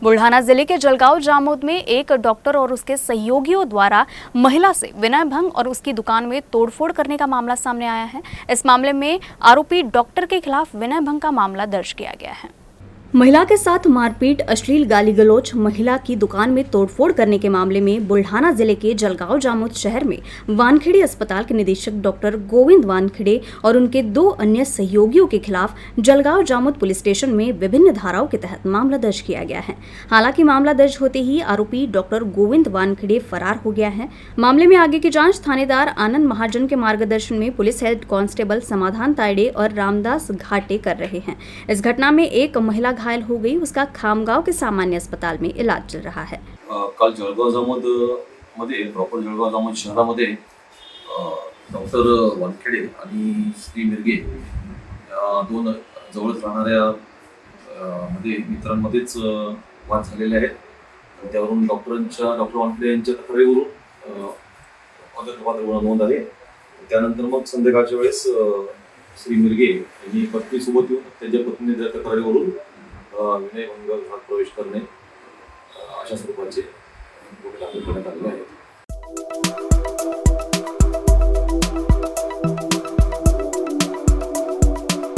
बुल्ढाना जिले के जलगांव जामोद में एक डॉक्टर और उसके सहयोगियों द्वारा महिला से विनय भंग और उसकी दुकान में तोड़फोड़ करने का मामला सामने आया है। इस मामले में आरोपी डॉक्टर के खिलाफ विनय भंग का मामला दर्ज किया गया है। महिला के साथ मारपीट, अश्लील गाली गलौज, महिला की दुकान में तोड़फोड़ करने के मामले में बुल्ढाना जिले के जलगांव जामोद शहर में वानखेड़े अस्पताल के निदेशक डॉक्टर गोविंद वानखेड़े और उनके 2 अन्य सहयोगियों के खिलाफ जलगांव जामोद पुलिस स्टेशन में विभिन्न धाराओं के तहत मामला दर्ज किया गया है। हालांकि मामला दर्ज होते ही आरोपी डॉक्टर गोविंद वानखेड़े फरार हो गया है। मामले में आगे की जाँच थानेदार आनंद महाजन के मार्गदर्शन में पुलिस हेड कांस्टेबल समाधान तायडे और रामदास घाटे कर रहे हैं। इस घटना में एक महिला घायल हो गई, उसका खामगांव के सामान्य अस्पताल में इलाज चल रहा है। काल जळगाव जामोद मध्ये प्रॉपर जळगाव जामोद शहरामध्ये डॉक्टर वानखेडे आणि श्री मिरगे दोन जवळच राहणाऱ्या मध्ये मित्रांमध्येच वाद झालेले आहेत। त्यावरून डॉक्टर वानखेडे यांच्या तक्रारीवरून गुन्हा नोंद आहे। त्यानंतर मग संध्याकाळच्या वेळेस श्री मिरगे यांनी पत्नीसोबत येऊन त्यांच्या पत्नीच्या तक्रारीवरून विनयभंग घरात प्रवेश करणे अशा स्वरूपाचे गुन्हे दाखल करण्यात आलेले आहेत।